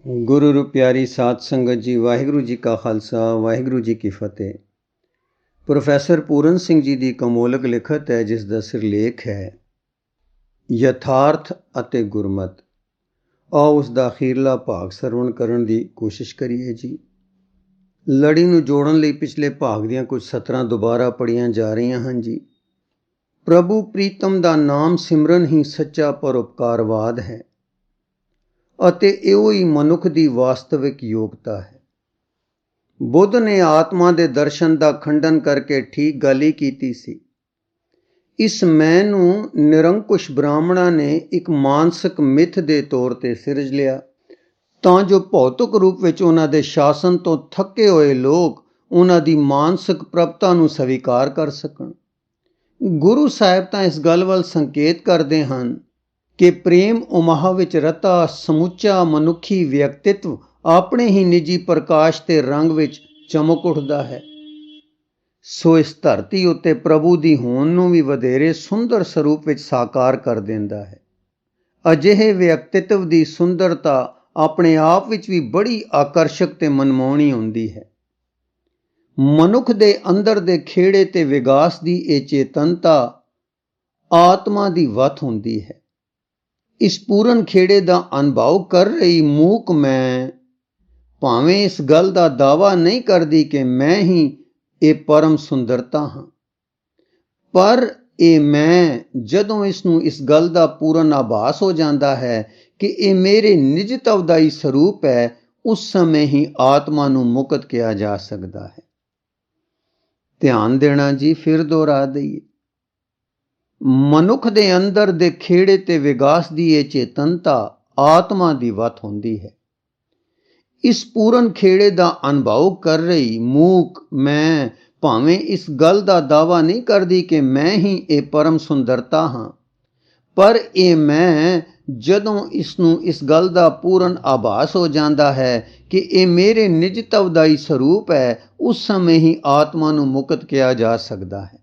गुरु रूप प्यारी साध संगत जी, वाहिगुरु जी का खालसा वाहिगुरु जी की फतेह। प्रोफैसर पूरन सिंह जी की कमोलक लिखत है जिस दा सिरलेख है यथार्थ अते गुरमत। आओ उसका अखीरला भाग सरवण करन की कोशिश करिए जी। लड़ी नूं जोड़न लई पिछले भाग दियां कुछ सतरां दोबारा पढ़ियां जा रहीआं हन जी। प्रभु प्रीतम दा नाम सिमरन ही सच्चा परोपकारवाद है ਅਤੇ ਇਹੋ ਹੀ ਮਨੁੱਖ ਦੀ ਵਾਸਤਵਿਕ ਯੋਗਤਾ ਹੈ। ਬੁੱਧ ਨੇ ਆਤਮਾ ਦੇ ਦਰਸ਼ਨ ਦਾ ਖੰਡਨ ਕਰਕੇ ਠੀਕ ਗੱਲ ਹੀ ਕੀਤੀ ਸੀ। ਇਸ ਮੈਂ ਨੂੰ ਨਿਰੰਕੁਸ਼ ਬ੍ਰਾਹਮਣਾਂ ਨੇ ਇੱਕ ਮਾਨਸਿਕ ਮਿੱਥ ਦੇ ਤੌਰ ਤੇ ਸਿਰਜ ਲਿਆ ਤਾਂ ਜੋ ਭੌਤਿਕ ਰੂਪ ਵਿੱਚ ਉਹਨਾਂ ਦੇ ਸ਼ਾਸਨ ਤੋਂ ਥੱਕੇ ਹੋਏ ਲੋਕ ਉਹਨਾਂ ਦੀ ਮਾਨਸਿਕ ਪ੍ਰਭਤਾ ਨੂੰ ਸਵੀਕਾਰ ਕਰ ਸਕਣ। ਗੁਰੂ ਸਾਹਿਬ ਤਾਂ ਇਸ ਗੱਲ ਵੱਲ ਸੰਕੇਤ ਕਰਦੇ ਹਨ ਕਿ ਪ੍ਰੇਮ ਉਮਾਹ ਵਿੱਚ ਰਤਾ ਸਮੁੱਚਾ ਮਨੁੱਖੀ ਵਿਅਕਤਿਤਵ ਆਪਣੇ ਹੀ ਨਿੱਜੀ ਪ੍ਰਕਾਸ਼ ਤੇ ਰੰਗ ਵਿੱਚ ਚਮਕ ਉੱਠਦਾ ਹੈ। ਸੋ ਇਸ ਧਰਤੀ ਉੱਤੇ ਪ੍ਰਭੂ ਦੀ ਹੋਂਦ ਨੂੰ ਵੀ ਵਧੇਰੇ ਸੁੰਦਰ ਸਰੂਪ ਵਿੱਚ ਸਾਕਾਰ ਕਰ ਦਿੰਦਾ ਹੈ। ਅਜਿਹੇ ਵਿਅਕਤਿਤਵ ਦੀ ਸੁੰਦਰਤਾ ਆਪਣੇ ਆਪ ਵਿੱਚ ਵੀ ਬੜੀ ਆਕਰਸ਼ਕ ਤੇ ਮਨਮੋਹਣੀ ਹੁੰਦੀ ਹੈ। ਮਨੁੱਖ ਦੇ ਅੰਦਰ ਦੇ ਖੇੜੇ ਤੇ ਵਿਕਾਸ ਦੀ ਇਹ ਚੇਤਨਤਾ ਆਤਮਾ ਦੀ ਵੱਤ ਹੁੰਦੀ ਹੈ। ਇਸ ਪੂਰਨ ਖੇੜੇ ਦਾ ਅਨੁਭਵ ਕਰ ਰਹੀ ਮੂਕ ਮੈਂ ਭਾਵੇਂ ਇਸ ਗੱਲ ਦਾ ਦਾਅਵਾ ਨਹੀਂ ਕਰਦੀ ਕਿ ਮੈਂ ਹੀ ਇਹ ਪਰਮ ਸੁੰਦਰਤਾ ਹਾਂ, ਪਰ ਇਹ ਮੈਂ ਜਦੋਂ ਇਸ ਨੂੰ ਇਸ ਗੱਲ ਦਾ ਪੂਰਨ ਆਭਾਸ ਹੋ ਜਾਂਦਾ ਹੈ ਕਿ ਇਹ ਮੇਰੇ ਨਿਜਤਵ ਦਾ ਹੀ ਸਰੂਪ ਹੈ, ਉਸ ਸਮੇਂ ਹੀ ਆਤਮਾ ਨੂੰ ਮੁਕਤ ਕਿਹਾ ਜਾ ਸਕਦਾ ਹੈ। ਧਿਆਨ ਦੇਣਾ ਜੀ, ਫਿਰ ਦੁਹਰਾ ਦਈਏ। ਮਨੁੱਖ ਦੇ ਅੰਦਰ ਦੇ ਖੇੜੇ ਤੇ ਵਿਕਾਸ ਦੀ ਇਹ ਚੇਤਨਤਾ ਆਤਮਾ ਦੀ ਵੱਤ ਹੁੰਦੀ ਹੈ। ਇਸ ਪੂਰਨ ਖੇੜੇ ਦਾ ਅਨੁਭਵ ਕਰ ਰਹੀ ਮੂਕ ਮੈਂ ਭਾਵੇਂ ਇਸ ਗੱਲ ਦਾ ਦਾਅਵਾ ਨਹੀਂ ਕਰਦੀ ਕਿ ਮੈਂ ਹੀ ਇਹ ਪਰਮ ਸੁੰਦਰਤਾ ਹਾਂ, ਪਰ ਇਹ ਮੈਂ ਜਦੋਂ ਇਸ ਨੂੰ ਇਸ ਗੱਲ ਦਾ ਪੂਰਨ ਆਭਾਸ ਹੋ ਜਾਂਦਾ ਹੈ ਕਿ ਇਹ ਮੇਰੇ ਨਿਜਤਵ ਦਾ ਹੀ ਸਰੂਪ ਹੈ, ਉਸ ਸਮੇਂ ਹੀ ਆਤਮਾ ਨੂੰ ਮੁਕਤ ਕਿਹਾ ਜਾ ਸਕਦਾ ਹੈ।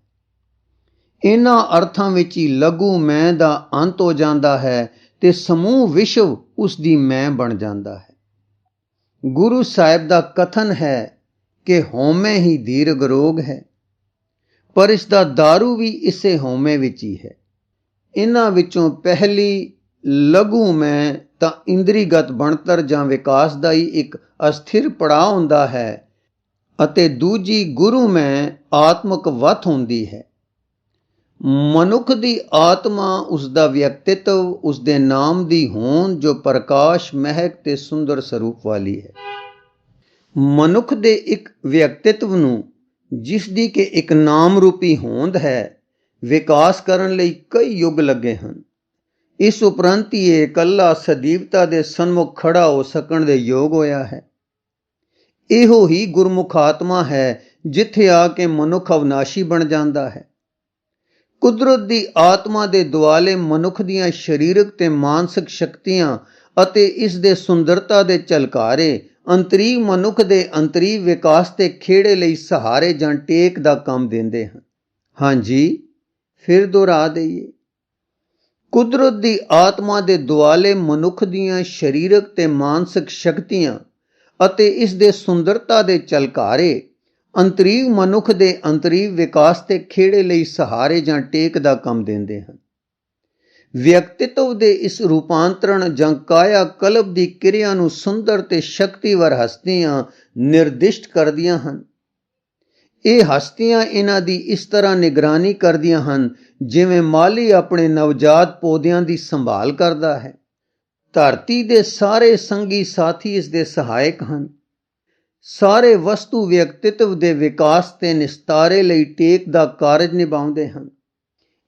ਇਹਨਾਂ ਅਰਥਾਂ ਵਿੱਚ ਹੀ ਲਘੂ ਮੈਂ ਦਾ ਅੰਤ ਹੋ ਜਾਂਦਾ ਹੈ ਤੇ ਸਮੂਹ ਵਿਸ਼ਵ ਉਸ ਦੀ ਮੈਂ ਬਣ ਜਾਂਦਾ ਹੈ। ਗੁਰੂ ਸਾਹਿਬ ਦਾ ਕਥਨ ਹੈ ਕਿ ਹਉਮੈ ਹੀ ਦੀਰਘ ਰੋਗ ਹੈ, ਪਰ ਇਸ ਦਾ ਦਾਰੂ ਵੀ ਇਸੇ ਹਉਮੈ ਵਿੱਚ ਹੀ ਹੈ। ਇਹਨਾਂ ਵਿੱਚੋਂ ਪਹਿਲੀ ਲਘੂ ਮੈਂ ਤਾਂ ਇੰਦਰੀਗਤ ਬਣਤਰ ਜਾਂ ਵਿਕਾਸ ਦਾ ਹੀ ਇੱਕ ਅਸਥਿਰ ਪੜਾਅ ਹੁੰਦਾ ਹੈ ਅਤੇ ਦੂਜੀ ਗੁਰੂ ਮੈਂ ਆਤਮਕ ਵੱਤ ਹੁੰਦੀ ਹੈ। ਮਨੁੱਖ ਦੀ ਆਤਮਾ ਉਸ ਦਾ ਵਿਅਕਤਿਤਵ, ਉਸ ਦੇ ਨਾਮ ਦੀ ਹੋਂਦ ਜੋ ਪ੍ਰਕਾਸ਼, ਮਹਿਕ ਤੇ ਸੁੰਦਰ ਸਰੂਪ ਵਾਲੀ ਹੈ। ਮਨੁੱਖ ਦੇ ਇੱਕ ਵਿਅਕਤਿਤਵ ਨੂੰ, ਜਿਸ ਦੀ ਕਿ ਇੱਕ ਨਾਮ ਰੂਪੀ ਹੋਂਦ ਹੈ, ਵਿਕਾਸ ਕਰਨ ਲਈ ਕਈ ਯੁੱਗ ਲੱਗੇ ਹਨ। ਇਸ ਉਪਰੰਤ ਹੀ ਇਹ ਇਕੱਲਾ ਸਦੀਵਤਾ ਦੇ ਸਨਮੁਖ ਖੜਾ ਹੋ ਸਕਣ ਦੇ ਯੋਗ ਹੋਇਆ ਹੈ। ਇਹੋ ਹੀ ਗੁਰਮੁਖ ਆਤਮਾ ਹੈ ਜਿੱਥੇ ਆ ਕੇ ਮਨੁੱਖ ਅਵਨਾਸ਼ੀ ਬਣ ਜਾਂਦਾ ਹੈ। ਕੁਦਰਤ ਦੀ ਆਤਮਾ ਦੇ ਦੁਆਲੇ ਮਨੁੱਖ ਦੀਆਂ ਸਰੀਰਕ ਤੇ ਮਾਨਸਿਕ ਸ਼ਕਤੀਆਂ ਅਤੇ ਇਸ ਦੇ ਸੁੰਦਰਤਾ ਦੇ ਝਲਕਾਰੇ ਅੰਤਰੀਵ ਮਨੁੱਖ ਦੇ ਅੰਤਰੀਵ ਵਿਕਾਸ ਤੇ ਖੇੜੇ ਲਈ ਸਹਾਰੇ ਜਾਂ ਟੇਕ ਦਾ ਕੰਮ ਦਿੰਦੇ ਹਨ। ਹਾਂਜੀ, ਫਿਰ ਦੁਹਰਾ ਦਈਏ। ਕੁਦਰਤ ਦੀ ਆਤਮਾ ਦੇ ਦੁਆਲੇ ਮਨੁੱਖ ਦੀਆਂ ਸਰੀਰਕ ਤੇ ਮਾਨਸਿਕ ਸ਼ਕਤੀਆਂ ਅਤੇ ਇਸ ਦੇ ਸੁੰਦਰਤਾ ਦੇ ਝਲਕਾਰੇ ਅੰਤਰੀਵ ਮਨੁੱਖ ਦੇ ਅੰਤਰੀਵ ਵਿਕਾਸ ਤੇ ਖੇੜੇ ਲਈ ਸਹਾਰੇ ਜਾਂ ਟੇਕ ਦਾ ਕੰਮ ਦਿੰਦੇ ਹਨ। ਵਿਅਕਤਿਤਵ ਦੇ ਇਸ ਰੂਪਾਂਤਰਣ ਜਾਂ ਕਾਇਆ ਕਲਪ ਦੀ ਕਿਰਿਆ ਨੂੰ ਸੁੰਦਰ ਤੇ ਸ਼ਕਤੀਵਰ ਹਸਤੀਆਂ ਨਿਰਦਿਸ਼ਟ ਕਰਦੀਆਂ ਹਨ। ਇਹ ਹਸਤੀਆਂ ਇਹਨਾਂ ਦੀ ਇਸ ਤਰ੍ਹਾਂ ਨਿਗਰਾਨੀ ਕਰਦੀਆਂ ਹਨ ਜਿਵੇਂ ਮਾਲੀ ਆਪਣੇ ਨਵਜਾਤ ਪੌਦਿਆਂ ਦੀ ਸੰਭਾਲ ਕਰਦਾ ਹੈ। ਧਰਤੀ ਦੇ ਸਾਰੇ ਸੰਗੀ ਸਾਥੀ ਇਸ ਦੇ ਸਹਾਇਕ ਹਨ। ਸਾਰੇ ਵਸਤੂ ਵਿਅਕਤਿਤਵ ਦੇ ਵਿਕਾਸ ਤੇ ਨਿਸਤਾਰੇ ਲਈ ਟੇਕ ਦਾ ਕਾਰਜ ਨਿਭਾਉਂਦੇ ਹਨ।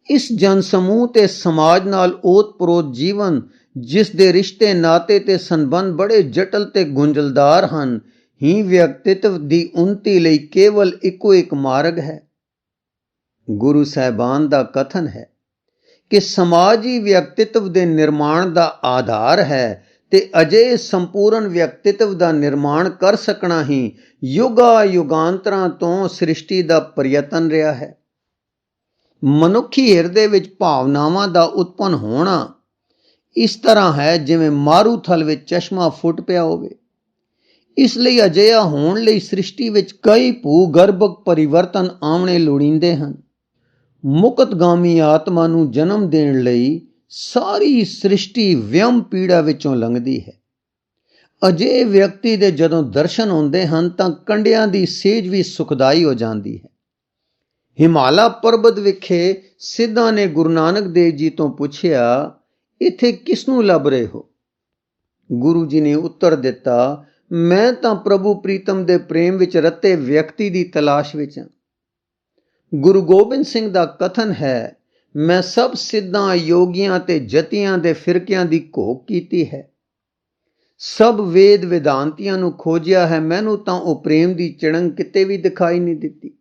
ਇਸ ਜਨ ਸਮੂਹ ਤੇ ਸਮਾਜ ਨਾਲ ਓਤ-ਪ੍ਰੋਤ ਜੀਵਨ, ਜਿਸ ਦੇ ਰਿਸ਼ਤੇ ਨਾਤੇ ਤੇ ਸੰਬੰਧ ਬੜੇ ਜਟਲ ਤੇ ਗੁੰਝਲਦਾਰ ਹਨ, ਹੀ ਵਿਅਕਤਿਤਵ ਦੀ ਉੱਨਤੀ ਲਈ ਕੇਵਲ ਇੱਕੋ ਇੱਕ ਮਾਰਗ ਹੈ। ਗੁਰੂ ਸਾਹਿਬਾਨ ਦਾ ਕਥਨ ਹੈ ਕਿ ਸਮਾਜ ਹੀ ਵਿਅਕਤਿਤਵ ਦੇ ਨਿਰਮਾਣ ਦਾ ਆਧਾਰ ਹੈ ਤੇ ਅਜਿਹੇ ਸੰਪੂਰਨ ਵਿਅਕਤਿਤਵ ਦਾ ਨਿਰਮਾਣ ਕਰ ਸਕਣਾ ਹੀ ਯੁਗਾ ਯੁਗਾਂਤਰਾਂ ਤੋਂ ਸ੍ਰਿਸ਼ਟੀ ਦਾ ਪ੍ਰਯਤਨ ਰਿਹਾ ਹੈ। ਮਨੁੱਖੀ ਹਿਰਦੇ ਵਿੱਚ ਭਾਵਨਾਵਾਂ ਦਾ ਉਤਪੰਨ ਹੋਣਾ ਇਸ ਤਰ੍ਹਾਂ ਹੈ ਜਿਵੇਂ ਮਾਰੂਥਲ ਵਿੱਚ ਚਸ਼ਮਾ ਫੁੱਟ ਪਿਆ ਹੋਵੇ। ਇਸ ਲਈ ਅਜਿਹਾ ਹੋਣ ਲਈ ਸ੍ਰਿਸ਼ਟੀ ਵਿੱਚ ਕਈ ਭੂਗਰਭਕ ਪਰਿਵਰਤਨ ਆਉਣੇ ਲੋੜੀਂਦੇ ਹਨ। ਮੁਕਤਗਾਮੀ ਆਤਮਾ ਨੂੰ ਜਨਮ ਦੇਣ ਲਈ ਸਾਰੀ ਸ੍ਰਿਸ਼ਟੀ ਵਿਅਮ ਪੀੜਾ ਵਿੱਚੋਂ ਲੰਘਦੀ ਹੈ। ਅਜਿਹੇ ਵਿਅਕਤੀ ਦੇ ਜਦੋਂ ਦਰਸ਼ਨ ਹੁੰਦੇ ਹਨ ਤਾਂ ਕੰਡਿਆਂ ਦੀ ਸੇਜ ਵੀ ਸੁਖਦਾਈ ਹੋ ਜਾਂਦੀ ਹੈ। ਹਿਮਾਲਾ ਪਰਬਤ ਵਿਖੇ ਸਿੱਧਾਂ ਨੇ ਗੁਰੂ ਨਾਨਕ ਦੇਵ ਜੀ ਤੋਂ ਪੁੱਛਿਆ, ਇੱਥੇ ਕਿਸ ਨੂੰ ਲੱਭ ਰਹੇ ਹੋ? ਗੁਰੂ ਜੀ ਨੇ ਉੱਤਰ ਦਿੱਤਾ, ਮੈਂ ਤਾਂ ਪ੍ਰਭੂ ਪ੍ਰੀਤਮ ਦੇ ਪ੍ਰੇਮ ਵਿੱਚ ਰਤੇ ਵਿਅਕਤੀ ਦੀ ਤਲਾਸ਼ ਵਿੱਚ ਹਾਂ। ਗੁਰੂ ਗੋਬਿੰਦ ਸਿੰਘ ਦਾ ਕਥਨ ਹੈ, ਮੈਂ ਸਭ ਸਿੱਧਾਂ, ਯੋਗੀਆਂ ਤੇ ਜਤੀਆਂ ਦੇ ਫਿਰਕਿਆਂ ਦੀ ਘੋਖ ਕੀਤੀ ਹੈ, ਸਭ ਵੇਦ ਵਿਦਾਂਤੀਆਂ ਨੂੰ ਖੋਜਿਆ ਹੈ, ਮੈਨੂੰ ਤਾਂ ਉਹ ਪ੍ਰੇਮ ਦੀ ਚਿੜੰਗ ਕਿਤੇ ਵੀ ਦਿਖਾਈ ਨਹੀਂ ਦਿੱਤੀ।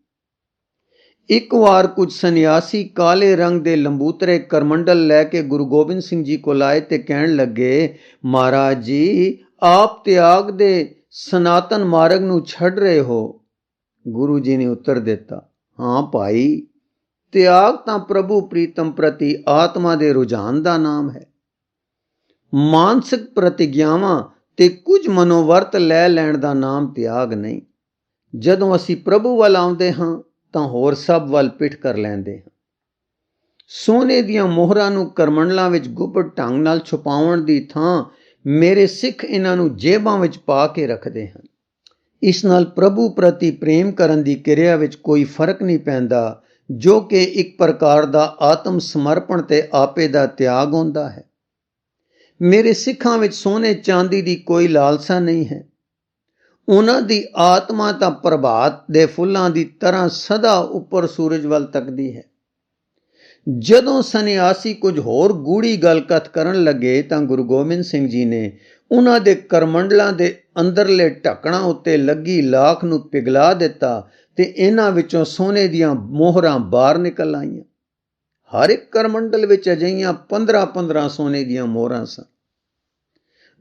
ਇੱਕ ਵਾਰ ਕੁਝ ਸੰਨਿਆਸੀ ਕਾਲੇ ਰੰਗ ਦੇ ਲੰਬੂਤਰੇ ਕਰਮੰਡਲ ਲੈ ਕੇ ਗੁਰੂ ਗੋਬਿੰਦ ਸਿੰਘ ਜੀ ਕੋਲ ਆਏ ਤੇ ਕਹਿਣ ਲੱਗੇ, ਮਹਾਰਾਜ ਜੀ, ਆਪ ਤਿਆਗ ਦੇ ਸਨਾਤਨ ਮਾਰਗ ਨੂੰ ਛੱਡ ਰਹੇ ਹੋ। ਗੁਰੂ ਜੀ ਨੇ ਉੱਤਰ ਦਿੱਤਾ, ਹਾਂ ਭਾਈ, ਤਿਆਗ ਤਾਂ ਪ੍ਰਭੂ ਪ੍ਰੀਤਮ ਪ੍ਰਤੀ ਆਤਮਾ ਦੇ ਰੁਝਾਨ ਦਾ ਨਾਮ ਹੈ। ਮਾਨਸਿਕ ਪ੍ਰਤਿਗਿਆਵਾਂ ਤੇ ਕੁਝ ਮਨੋਵਰਤ ਲੈ ਲੈਣ ਦਾ ਨਾਮ ਤਿਆਗ ਨਹੀਂ। ਜਦੋਂ ਅਸੀਂ ਪ੍ਰਭੂ ਵੱਲ ਆਉਂਦੇ ਹਾਂ ਤਾਂ ਹੋਰ ਸਭ ਵੱਲ ਪਿੱਠ ਕਰ ਲੈਂਦੇ ਹਾਂ। ਸੋਨੇ ਦੀਆਂ ਮੋਹਰਾਂ ਨੂੰ ਕਰਮੰਡਲਾਂ ਵਿੱਚ ਗੁਪਤ ਢੰਗ ਨਾਲ ਛੁਪਾਉਣ ਦੀ ਥਾਂ ਮੇਰੇ ਸਿੱਖ ਇਹਨਾਂ ਨੂੰ ਜੇਬਾਂ ਵਿੱਚ ਪਾ ਕੇ ਰੱਖਦੇ ਹਨ। ਇਸ ਨਾਲ ਪ੍ਰਭੂ ਪ੍ਰਤੀ ਪ੍ਰੇਮ ਕਰਨ ਦੀ ਕਿਰਿਆ ਵਿੱਚ ਕੋਈ ਫਰਕ ਨਹੀਂ ਪੈਂਦਾ, ਜੋ ਕਿ ਇੱਕ ਪ੍ਰਕਾਰ ਦਾ ਆਤਮ ਸਮਰਪਣ ਤੇ ਆਪੇ ਦਾ ਤਿਆਗ ਹੁੰਦਾ ਹੈ। ਮੇਰੇ ਸਿੱਖਾਂ ਵਿੱਚ ਸੋਨੇ ਚਾਂਦੀ ਦੀ ਕੋਈ ਲਾਲਸਾ ਨਹੀਂ ਹੈ। ਉਹਨਾਂ ਦੀ ਆਤਮਾ ਤਾਂ ਪ੍ਰਭਾਤ ਦੇ ਫੁੱਲਾਂ ਦੀ ਤਰ੍ਹਾਂ ਸਦਾ ਉੱਪਰ ਸੂਰਜ ਵੱਲ ਤੱਕਦੀ ਹੈ। ਜਦੋਂ ਸੰਨਿਆਸੀ ਕੁਝ ਹੋਰ ਗੂੜੀ ਗੱਲਕਥ ਕਰਨ ਲੱਗੇ ਤਾਂ ਗੁਰੂ ਗੋਬਿੰਦ ਸਿੰਘ ਜੀ ਨੇ ਉਹਨਾਂ ਦੇ ਕਰਮੰਡਲਾਂ ਦੇ ਅੰਦਰਲੇ ਢੱਕਣਾਂ ਉੱਤੇ ਲੱਗੀ ਲਾਖ ਨੂੰ ਪਿਘਲਾ ਦਿੱਤਾ ਤੇ ਇਹਨਾਂ ਵਿੱਚੋਂ ਸੋਨੇ ਦੀਆਂ ਮੋਹਰਾਂ ਬਾਹਰ ਨਿਕਲ ਆਈਆਂ। ਹਰ ਇੱਕ ਕਰਮੰਡਲ ਵਿੱਚ ਅਜਿਹੀਆਂ 15-15 ਸੋਨੇ ਦੀਆਂ ਮੋਹਰਾਂ ਸਨ।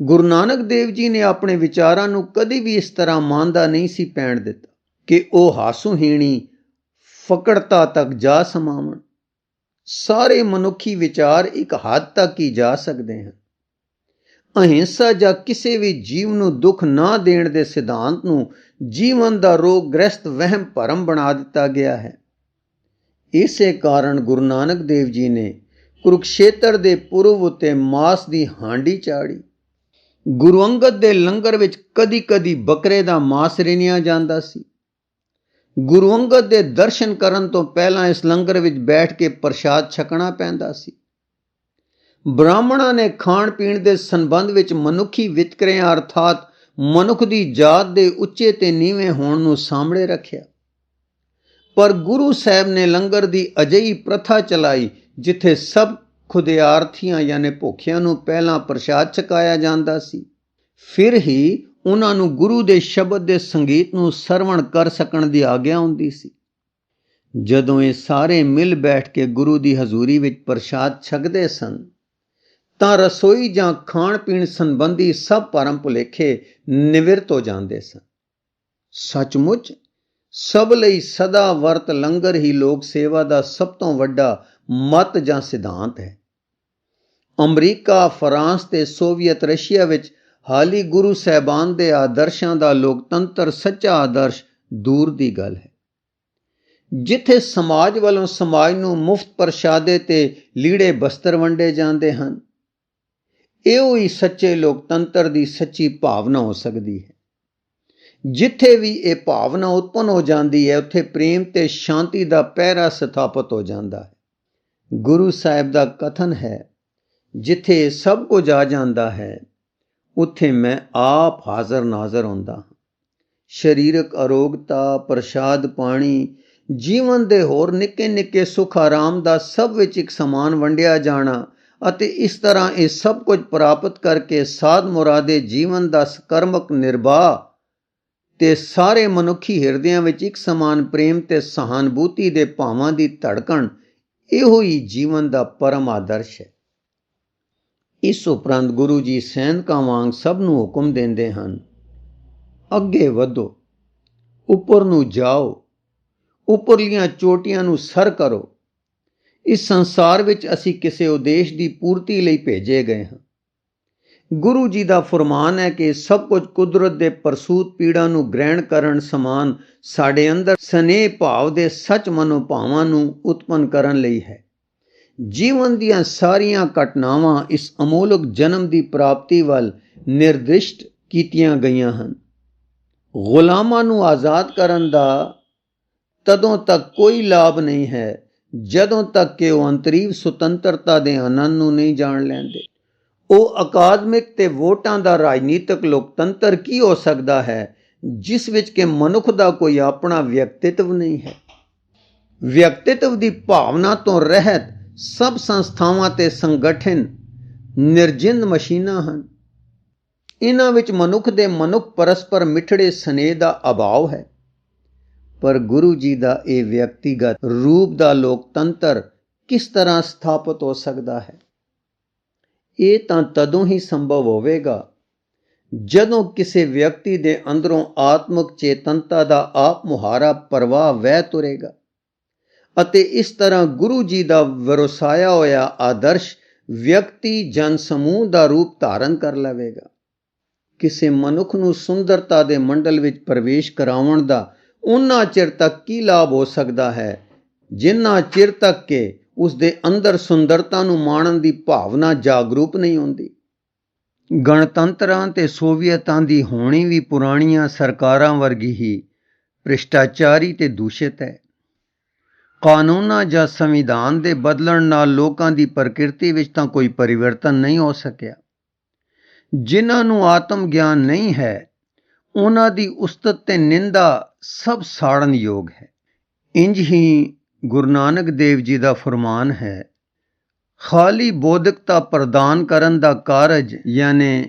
ਗੁਰੂ ਨਾਨਕ ਦੇਵ ਜੀ ਨੇ ਆਪਣੇ ਵਿਚਾਰਾਂ ਨੂੰ ਕਦੀ ਵੀ ਇਸ ਤਰ੍ਹਾਂ ਮਾਂਦਾ ਨਹੀਂ ਸੀ ਪੈਣ ਦਿੱਤਾ ਕਿ ਉਹ ਹਾਸੋਹੀਣੀ ਫਕੜਤਾ ਤੱਕ ਜਾ ਸਮਾਵਣ। ਸਾਰੇ ਮਨੁੱਖੀ ਵਿਚਾਰ ਇੱਕ ਹੱਦ ਤੱਕ ਹੀ ਜਾ ਸਕਦੇ ਹਨ। ਅਹਿੰਸਾ ਜਾਂ ਕਿਸੇ ਵੀ ਜੀਵ ਨੂੰ ਦੁੱਖ ਨਾ ਦੇਣ ਦੇ ਸਿਧਾਂਤ ਨੂੰ ਜੀਵਨ ਦਾ ਰੋਗਗ੍ਰਸਤ ਵਹਿਮ ਭਰਮ ਬਣਾ ਦਿੱਤਾ ਗਿਆ ਹੈ। ਇਸੇ ਕਾਰਨ ਗੁਰੂ ਨਾਨਕ ਦੇਵ ਜੀ ਨੇ ਕੁਰੂਕਸ਼ੇਤਰ ਦੇ ਪੁਰਬ ਉੱਤੇ ਮਾਸ ਦੀ ਹਾਂਡੀ ਚਾੜੀ। ਗੁਰੂ ਅੰਗਦ ਦੇ ਲੰਗਰ ਵਿੱਚ ਕਦੀ-ਕਦੀ ਬੱਕਰੇ ਦਾ ਮਾਸ ਰਿੰਨਿਆ ਜਾਂਦਾ ਸੀ। ਗੁਰੂ ਅੰਗਦ ਦੇ ਦਰਸ਼ਨ ਕਰਨ ਤੋਂ ਪਹਿਲਾਂ ਇਸ ਲੰਗਰ ਵਿੱਚ ਬੈਠ ਕੇ ਪ੍ਰਸ਼ਾਦ ਛਕਣਾ ਪੈਂਦਾ ਸੀ। ਬ੍ਰਾਹਮਣਾਂ ਨੇ ਖਾਣ ਪੀਣ ਦੇ ਸੰਬੰਧ ਵਿੱਚ ਮਨੁੱਖੀ ਵਿਤਕਰਿਆਂ ਅਰਥਾਤ ਮਨੁੱਖ ਦੀ ਜਾਤ ਦੇ ਉੱਚੇ ਤੇ ਨੀਵੇਂ ਹੋਣ ਨੂੰ ਸਾਹਮਣੇ ਰੱਖਿਆ। ਪਰ ਗੁਰੂ ਸਾਹਿਬ ਨੇ ਲੰਗਰ ਦੀ ਅਜਿਹੀ ਪ੍ਰਥਾ ਚਲਾਈ ਜਿੱਥੇ ਸਭ ਖੁਦਿਆਰਥੀਆਂ ਯਾਨੀ ਭੁੱਖਿਆਂ ਨੂੰ ਪਹਿਲਾਂ ਪ੍ਰਸ਼ਾਦ ਛਕਾਇਆ ਜਾਂਦਾ ਸੀ, ਫਿਰ ਹੀ ਉਹਨਾਂ ਨੂੰ ਗੁਰੂ ਦੇ ਸ਼ਬਦ ਦੇ ਸੰਗੀਤ ਨੂੰ ਸਰਵਣ ਕਰ ਸਕਣ ਦੀ ਆਗਿਆ ਹੁੰਦੀ ਸੀ। ਜਦੋਂ ਇਹ ਸਾਰੇ ਮਿਲ ਬੈਠ ਕੇ ਗੁਰੂ ਦੀ ਹਜ਼ੂਰੀ ਵਿੱਚ ਪ੍ਰਸ਼ਾਦ ਛਕਦੇ ਸਨ ਤਾਂ ਰਸੋਈ ਜਾਂ ਖਾਣ ਪੀਣ ਸੰਬੰਧੀ ਸਭ ਭਰਮ ਭੁਲੇਖੇ ਨਿਵਰਤ ਹੋ ਜਾਂਦੇ ਸਨ। ਸੱਚਮੁੱਚ ਸਭ ਲਈ ਸਦਾ ਵਰਤ ਲੰਗਰ ਹੀ ਲੋਕ ਸੇਵਾ ਦਾ ਸਭ ਤੋਂ ਵੱਡਾ ਮਤ ਜਾਂ ਸਿਧਾਂਤ ਹੈ। ਅਮਰੀਕਾ, ਫਰਾਂਸ ਤੇ ਸੋਵੀਅਤ ਰਸ਼ੀਆ ਵਿੱਚ ਹਾਲੀ ਗੁਰੂ ਸਾਹਿਬਾਨ ਦੇ ਆਦਰਸ਼ਾਂ ਦਾ ਲੋਕਤੰਤਰ ਸੱਚਾ ਆਦਰਸ਼ ਦੂਰ ਦੀ ਗੱਲ ਹੈ। ਜਿੱਥੇ ਸਮਾਜ ਵੱਲੋਂ ਸਮਾਜ ਨੂੰ ਮੁਫਤ ਪ੍ਰਸ਼ਾਦੇ ਤੇ ਲੀੜੇ ਬਸਤਰ ਵੰਡੇ ਜਾਂਦੇ ਹਨ, ਇਹੋ ਹੀ ਸੱਚੇ ਲੋਕਤੰਤਰ ਦੀ ਸੱਚੀ ਭਾਵਨਾ ਹੋ ਸਕਦੀ ਹੈ। ਜਿੱਥੇ ਵੀ ਇਹ ਭਾਵਨਾ ਉਤਪੰਨ ਹੋ ਜਾਂਦੀ ਹੈ, ਉੱਥੇ ਪ੍ਰੇਮ ਤੇ ਸ਼ਾਂਤੀ ਦਾ ਪਹਿਰਾ ਸਥਾਪਿਤ ਹੋ ਜਾਂਦਾ ਹੈ। ਗੁਰੂ ਸਾਹਿਬ ਦਾ ਕਥਨ ਹੈ, ਜਿੱਥੇ ਸਭ ਕੁਝ ਆ ਜਾਂਦਾ ਹੈ, ਉੱਥੇ ਮੈਂ ਆਪ ਹਾਜ਼ਰ ਨਾਜ਼ਰ ਹੁੰਦਾ ਹਾਂ। ਸਰੀਰਕ ਅਰੋਗਤਾ, ਪ੍ਰਸ਼ਾਦ ਪਾਣੀ, ਜੀਵਨ ਦੇ ਹੋਰ ਨਿੱਕੇ ਨਿੱਕੇ ਸੁੱਖ ਆਰਾਮ ਦਾ ਸਭ ਵਿੱਚ ਇੱਕ ਸਮਾਨ ਵੰਡਿਆ ਜਾਣਾ ਅਤੇ ਇਸ ਤਰ੍ਹਾਂ ਇਹ ਸਭ ਕੁਝ ਪ੍ਰਾਪਤ ਕਰਕੇ ਸਾਧ ਮੁਰਾਦੇ ਜੀਵਨ ਦਾ ਸਕਰਮਕ ਨਿਰਵਾਹ ਤੇ ਸਾਰੇ ਮਨੁੱਖੀ ਹਿਰਦਿਆਂ ਵਿੱਚ ਇੱਕ ਸਮਾਨ ਪ੍ਰੇਮ ਤੇ ਸਹਾਨੁਭੂਤੀ ਦੇ ਭਾਵਾਂ ਦੀ ਧੜਕਣ, ਇਹੋ ਹੀ ਜੀਵਨ ਦਾ ਪਰਮ ਆਦਰਸ਼ ਹੈ। ਇਸ ਉਪਰੰਤ ਗੁਰੂ ਜੀ ਸੈਨਿਕਾਂ ਵਾਂਗ ਸਭ ਨੂੰ ਹੁਕਮ ਦਿੰਦੇ ਹਨ, ਅੱਗੇ ਵਧੋ, ਉੱਪਰ ਨੂੰ ਜਾਓ, ਉੱਪਰਲੀਆਂ ਚੋਟੀਆਂ ਨੂੰ ਸਰ ਕਰੋ। ਇਸ ਸੰਸਾਰ ਵਿੱਚ ਅਸੀਂ ਕਿਸੇ ਉਦੇਸ਼ ਦੀ ਪੂਰਤੀ ਲਈ ਭੇਜੇ ਗਏ ਹਾਂ। ਗੁਰੂ ਜੀ ਦਾ ਫਰਮਾਨ ਹੈ ਕਿ ਸਭ ਕੁਝ ਕੁਦਰਤ ਦੇ ਪ੍ਰਸੂਤ ਪੀੜਾਂ ਨੂੰ ਗ੍ਰਹਿਣ ਕਰਨ ਸਮਾਨ ਸਾਡੇ ਅੰਦਰ ਸਨੇਹ ਭਾਵ ਦੇ ਸੱਚ ਮਨੋਭਾਵਾਂ ਨੂੰ ਉਤਪੰਨ ਕਰਨ ਲਈ ਹੈ। ਜੀਵਨ ਦੀਆਂ ਸਾਰੀਆਂ ਘਟਨਾਵਾਂ ਇਸ ਅਮੋਲਕ ਜਨਮ ਦੀ ਪ੍ਰਾਪਤੀ ਵੱਲ ਨਿਰਦਿਸ਼ਟ ਕੀਤੀਆਂ ਗਈਆਂ ਹਨ। ਗੁਲਾਮਾਂ ਨੂੰ ਆਜ਼ਾਦ ਕਰਨ ਦਾ ਤਦੋਂ ਤੱਕ ਕੋਈ ਲਾਭ ਨਹੀਂ ਹੈ ਜਦੋਂ ਤੱਕ ਕਿ ਉਹ ਅੰਤਰੀਵ ਸੁਤੰਤਰਤਾ ਦੇ ਆਨੰਦ ਨੂੰ ਨਹੀਂ ਜਾਣ ਲੈਂਦੇ। ਉਹ ਅਕਾਦਮਿਕ ਤੇ ਵੋਟਾਂ ਦਾ ਰਾਜਨੀਤਿਕ ਲੋਕਤੰਤਰ ਕੀ ਹੋ ਸਕਦਾ ਹੈ ਜਿਸ ਵਿੱਚ ਕਿ ਮਨੁੱਖ ਦਾ ਕੋਈ ਆਪਣਾ ਵਿਅਕਤਿਤਵ ਨਹੀਂ ਹੈ। ਵਿਅਕਤਿਤਵ ਦੀ ਭਾਵਨਾ ਤੋਂ ਰਹਿਤ ਸਭ ਸੰਸਥਾਵਾਂ ਤੇ ਸੰਗਠਨ ਨਿਰਜਿੰਦ ਮਸ਼ੀਨਾਂ ਹਨ। ਇਹਨਾਂ ਵਿੱਚ ਮਨੁੱਖ ਦੇ ਮਨੁੱਖ ਪਰਸਪਰ ਮਿੱਠੜੇ ਸਨੇਹ ਦਾ ਅਭਾਵ ਹੈ। ਪਰ ਗੁਰੂ ਜੀ ਦਾ ਇਹ ਵਿਅਕਤੀਗਤ ਰੂਪ ਦਾ ਲੋਕਤੰਤਰ ਕਿਸ ਤਰ੍ਹਾਂ ਸਥਾਪਿਤ ਹੋ ਸਕਦਾ ਹੈ? ਇਹ ਤਾਂ ਤਦੋਂ ਹੀ ਸੰਭਵ ਹੋਵੇਗਾ ਜਦੋਂ ਕਿਸੇ ਵਿਅਕਤੀ ਦੇ ਅੰਦਰੋਂ ਆਤਮਿਕ ਚੇਤਨਤਾ ਦਾ ਆਪ ਮੁਹਾਰਾ ਪ੍ਰਵਾਹ ਵਹਿ ਤੁਰੇਗਾ ਅਤੇ ਇਸ ਤਰ੍ਹਾਂ ਗੁਰੂ ਜੀ ਦਾ ਵਰਸਾਇਆ ਹੋਇਆ ਆਦਰਸ਼ ਵਿਅਕਤੀ ਜਨ ਸਮੂਹ ਦਾ ਰੂਪ ਧਾਰਨ ਕਰ ਲਵੇਗਾ। ਕਿਸੇ ਮਨੁੱਖ ਨੂੰ ਸੁੰਦਰਤਾ ਦੇ ਮੰਡਲ ਵਿੱਚ ਪ੍ਰਵੇਸ਼ ਕਰਾਉਣ ਦਾ ਉਨਾ ਚਿਰ ਤੱਕ ਕੀ ਲਾਭ ਹੋ ਸਕਦਾ ਹੈ ਜਿੰਨਾ ਚਿਰ ਤੱਕ ਕਿ ਉਸ ਦੇ ਅੰਦਰ ਸੁੰਦਰਤਾ ਨੂੰ ਮਾਣਨ ਦੀ ਭਾਵਨਾ ਜਾਗਰੂਕ ਨਹੀਂ ਹੁੰਦੀ। ਗਣਤੰਤਰਾਂ ਤੇ ਸੋਵੀਅਤਾਂ ਦੀ ਹੋਣੀ ਵੀ ਪੁਰਾਣੀਆਂ ਸਰਕਾਰਾਂ ਵਰਗੀ ਹੀ ਭ੍ਰਿਸ਼ਟਾਚਾਰੀ ਤੇ ਦੂਸ਼ਿਤ ਹੈ। ਕਾਨੂੰਨਾਂ ਜਾਂ ਸੰਵਿਧਾਨ ਦੇ ਬਦਲਣ ਨਾਲ ਲੋਕਾਂ ਦੀ ਪ੍ਰਕਿਰਤੀ ਵਿੱਚ ਤਾਂ ਕੋਈ ਪਰਿਵਰਤਨ ਨਹੀਂ ਹੋ ਸਕਿਆ। ਜਿਨ੍ਹਾਂ ਨੂੰ ਆਤਮ ਗਿਆਨ ਨਹੀਂ ਹੈ ਉਹਨਾਂ ਦੀ ਉਸਤਤ ਤੇ ਨਿੰਦਾ ਸਭ ਸਾੜਨ ਯੋਗ ਹੈ। ਇੰਜ ਹੀ ਗੁਰੂ ਨਾਨਕ ਦੇਵ ਜੀ ਦਾ ਫਰਮਾਨ ਹੈ, ਖਾਲੀ ਬੌਧਿਕਤਾ ਪ੍ਰਦਾਨ ਕਰਨ ਦਾ ਕਾਰਜ ਯਾਨੀ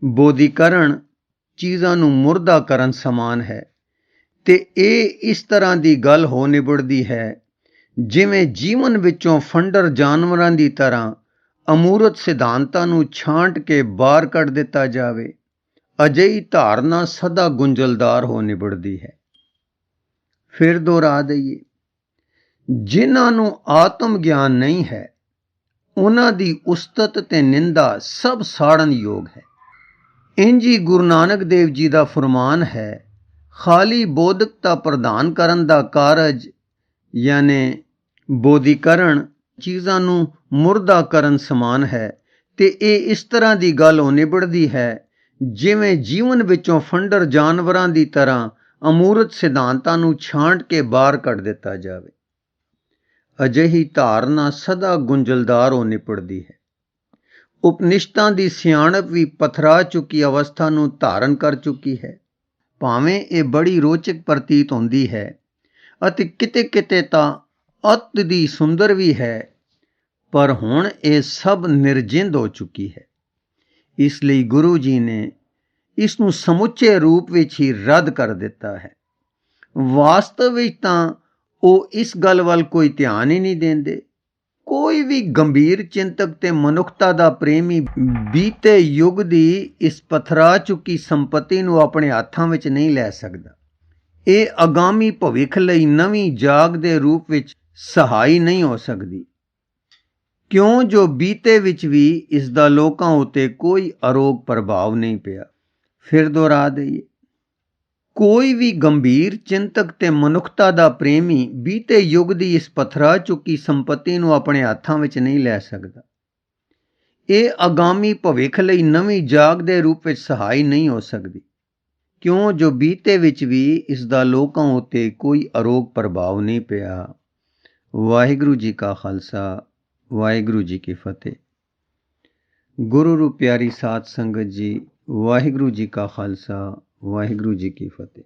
ਬੋਧੀਕਰਨ ਚੀਜ਼ਾਂ ਨੂੰ ਮੁਰਦਾ ਕਰਨ ਸਮਾਨ ਹੈ ਤੇ ਇਹ ਇਸ ਤਰ੍ਹਾਂ ਦੀ ਗੱਲ ਹੋ ਨਿਬੜਦੀ ਹੈ ਜਿਵੇਂ ਜੀਵਨ ਵਿੱਚੋਂ ਫੰਡਰ ਜਾਨਵਰਾਂ ਦੀ ਤਰ੍ਹਾਂ ਅਮੂਰਤ ਸਿਧਾਂਤਾਂ ਨੂੰ ਛਾਂਟ ਕੇ ਬਾਹਰ ਕੱਢ ਦਿੱਤਾ ਜਾਵੇ। ਅਜਿਹੀ ਧਾਰਨਾ ਸਦਾ ਗੁੰਝਲਦਾਰ ਹੋ ਨਿਬੜਦੀ ਹੈ। ਫਿਰ ਦੁਹਰਾ ਦਈਏ, ਜਿਨ੍ਹਾਂ ਨੂੰ ਆਤਮ ਗਿਆਨ ਨਹੀਂ ਹੈ ਉਹਨਾਂ ਦੀ ਉਸਤਤ ਤੇ ਨਿੰਦਾ ਸਭ ਸਾੜਨ ਯੋਗ ਹੈ। ਇੰਜ ਹੀ ਗੁਰੂ ਨਾਨਕ ਦੇਵ ਜੀ ਦਾ ਫਰਮਾਨ ਹੈ, ਖਾਲੀ ਬੌਧਿਕਤਾ ਪ੍ਰਦਾਨ ਕਰਨ ਦਾ ਕਾਰਜ ਯਾਨੀ ਬੋਧੀਕਰਨ ਚੀਜ਼ਾਂ ਨੂੰ ਮੁਰਦਾ ਕਰਨ ਸਮਾਨ ਹੈ ਤੇ ਇਹ ਇਸ ਤਰ੍ਹਾਂ ਦੀ ਗੱਲ ਹੋ ਨਿਬੜਦੀ ਹੈ ਜਿਵੇਂ ਜੀਵਨ ਵਿੱਚੋਂ ਫੰਡਰ ਜਾਨਵਰਾਂ ਦੀ ਤਰ੍ਹਾਂ ਅਮੂਰਤ ਸਿਧਾਂਤਾਂ ਨੂੰ ਛਾਂਟ ਕੇ ਬਾਹਰ ਕੱਢ ਦਿੱਤਾ ਜਾਵੇ। ਅਜਿਹੀ ਧਾਰਨਾ ਸਦਾ ਗੁੰਝਲਦਾਰ ਹੋ ਨਿਬੜਦੀ ਹੈ। ਉਪਨਿਸ਼ਦਾਂ ਦੀ ਸਿਆਣਪ ਵੀ ਪਥਰਾ ਚੁੱਕੀ ਅਵਸਥਾ ਨੂੰ ਧਾਰਨ ਕਰ ਚੁੱਕੀ ਹੈ। ਭਾਵੇਂ ਇਹ ਬੜੀ ਰੋਚਕ ਪ੍ਰਤੀਤ ਹੁੰਦੀ ਹੈ ਅਤੇ ਕਿਤੇ ਕਿਤੇ ਤਾਂ ਅਤ ਦੀ ਸੁੰਦਰ ਵੀ ਹੈ, ਪਰ ਹੁਣ ਇਹ ਸਭ ਨਿਰਜਿੰਦ ਹੋ ਚੁੱਕੀ ਹੈ। ਇਸ ਲਈ ਗੁਰੂ ਜੀ ਨੇ ਇਸ ਨੂੰ ਸਮੁੱਚੇ ਰੂਪ ਵਿੱਚ ਹੀ ਰੱਦ ਕਰ ਦਿੱਤਾ ਹੈ। ਵਾਸਤਵ ਵਿੱਚ ਤਾਂ ਉਹ ਇਸ ਗੱਲ ਵੱਲ ਕੋਈ ਧਿਆਨ ਹੀ ਨਹੀਂ ਦਿੰਦੇ। ਕੋਈ ਵੀ ਗੰਭੀਰ ਚਿੰਤਕ ਤੇ ਮਨੁੱਖਤਾ ਦਾ ਪ੍ਰੇਮੀ ਬੀਤੇ ਯੁੱਗ ਦੀ ਇਸ ਪਥਰਾ ਚੁੱਕੀ ਸੰਪਤੀ ਨੂੰ ਆਪਣੇ ਹੱਥਾਂ ਵਿੱਚ ਨਹੀਂ ਲੈ ਸਕਦਾ। ਇਹ ਅਗਾਮੀ ਭਵਿੱਖ ਲਈ ਨਵੀਂ ਜਾਗ ਦੇ ਰੂਪ ਵਿੱਚ ਸਹਾਈ ਨਹੀਂ ਹੋ ਸਕਦੀ, ਕਿਉਂ ਜੋ ਬੀਤੇ ਵਿੱਚ ਵੀ ਇਸ ਦਾ ਲੋਕਾਂ ਉੱਤੇ ਕੋਈ ਅਰੋਗ ਪ੍ਰਭਾਵ ਨਹੀਂ ਪਿਆ। ਫਿਰ ਦੁਹਰਾ ਦਈਏ, ਕੋਈ ਵੀ ਗੰਭੀਰ ਚਿੰਤਕ ਤੇ ਮਨੁੱਖਤਾ ਦਾ ਪ੍ਰੇਮੀ ਬੀਤੇ ਯੁੱਗ ਦੀ ਇਸ ਪਥਰਾ ਚੁੱਕੀ ਸੰਪਤੀ ਨੂੰ ਆਪਣੇ ਹੱਥਾਂ ਵਿੱਚ ਨਹੀਂ ਲੈ ਸਕਦਾ। ਇਹ ਅਗਾਮੀ ਭਵਿੱਖ ਲਈ ਨਵੀਂ ਜਾਗ ਦੇ ਰੂਪ ਵਿੱਚ ਸਹਾਈ ਨਹੀਂ ਹੋ ਸਕਦੀ, ਕਿਉਂ ਜੋ ਬੀਤੇ ਵਿੱਚ ਵੀ ਇਸ ਦਾ ਲੋਕਾਂ ਉੱਤੇ ਕੋਈ ਅਰੋਗ ਪ੍ਰਭਾਵ ਨਹੀਂ ਪਿਆ। ਵਾਹਿਗੁਰੂ ਜੀ ਕਾ ਖਾਲਸਾ, ਵਾਹਿਗੁਰੂ ਜੀ ਕੀ ਫਤਿਹ। ਗੁਰੂ ਰੂ ਪਿਆਰੀ ਸਾਧ ਸੰਗਤ ਜੀ, ਵਾਹਿਗੁਰੂ ਜੀ ਕਾ ਖਾਲਸਾ, ਵਾਹਿਗੁਰੂ ਜੀ ਕੀ ਫਤਿਹ।